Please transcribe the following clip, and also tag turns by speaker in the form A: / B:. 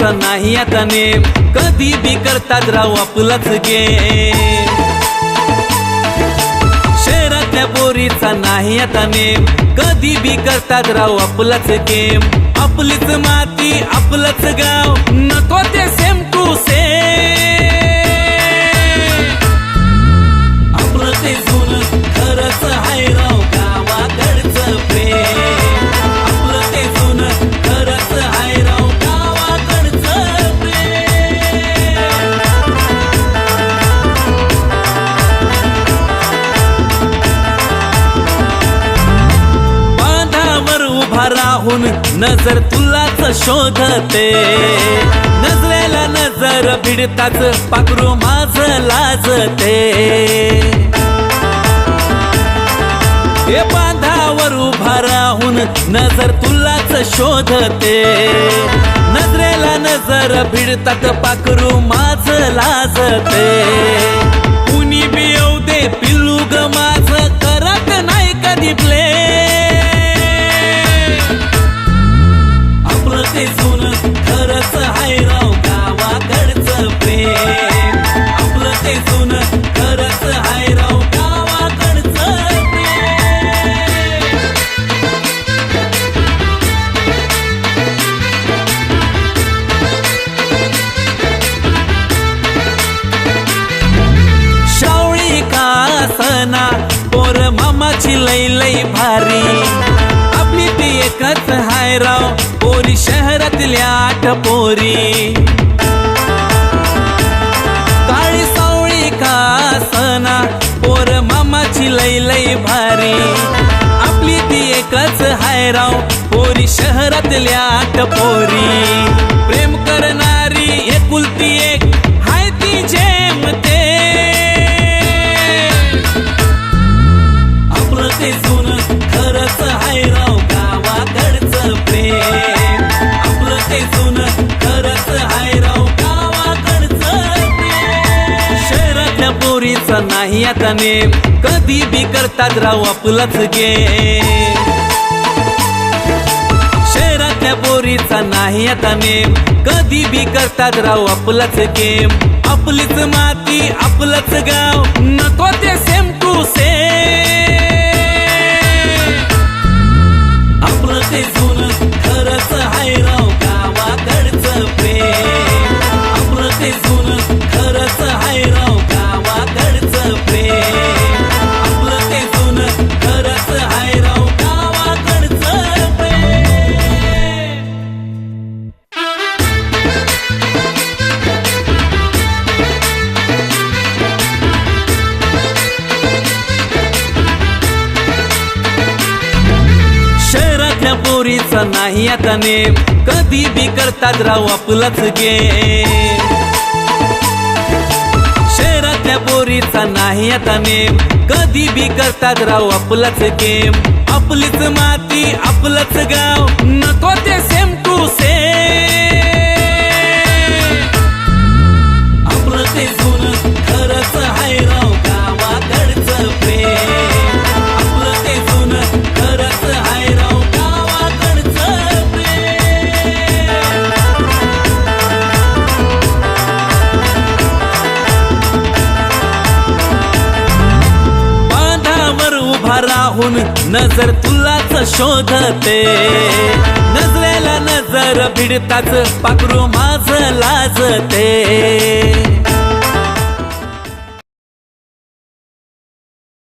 A: पोरीचा नाही आता नेम, कधी बी करतात राव आपलाच गेम. शहरातल्या पोरीचा नाही आता नेम, कधी बी करतात राव आपलाच गेम. आपलीच माती आपलंच गाव, नको ते सेम टू सेम. आपलं ते जुनं खरंच हाय राव गावाकडचं प्रेम. आपलं ते जुनं खरंच हाय राव गावाकडचं प्रेम. बांधावर उभा राहून नजर तुलाच शोधते, नजरेला नजर भिडताच पाखरू माझं लाजते. हे बांधावर उभा राहून नजर तुलाच शोधते, नजरेला नजर भिडतात पाखरू माझं लाजते. कुणी बी येऊ दे पिल्लू ग माझं, करत नाही कधी प्ले. आपलं ते जुनं खरंच हाय राव गावाकडचं प्रेम. आपलं ते जुनं खरंच हाय राव गावाकडचं प्रेम. शावळी कासना पोर मामाची लई लई भारी. आपली ती एकच हाय राव पोरी शहरातल्या 8 पोरी. काळी सावळी कासना पोर मामाची लई लई भारी. आपली ती एकच हाय राव पोरी शहरातल्या 8 पोरी. प्रेम करणारी एकुलती एक हाय ती जेम ते. आपलं ते जुनं खरंच हाय राव गावाकडचं प्रेम. आपलं ते जुनं खरंच हाय राव गावाकडचं प्रेम. शहरातल्या पोरीचा नाही आता नेम, कधी बी करतात राव आपलाच गेम. शहरातल्या पोरीचा नाही आता नेम, कधी बी करतात राव आपलाच गेम. आपलीच माती आपलंच गाव, नको ते सेम टू सेम. आपलं ते जुनं खरंच हाय राव गावाकडचं प्रेम. आपलं ते जुनं खरंच हाय राव गावाकडचं प्रेम. आपलं ते जुनं खरंच हाय राव गावाकडचं प्रेम. शहरातल्या पोरीचा नाही आता नेम, कधी बी करतात राव आपलाच गेम. शहरातल्या पोरीचा नाही आता नेम, कधी बी करतात राव आपलाच गेम. आपलीच माती आपलंच गाव, नको ते सेम टू सेम. आपलं ते जुनं खरंच हाय राव गावाकडचं प्रेम. आपलं ते जुनं खरंच हाय राव गावाकडचं प्रेम. बांधावर उभा राहून नजर तुलाच शोधते, नजरेला नजर भिडताच पाखरू माझं लाजते.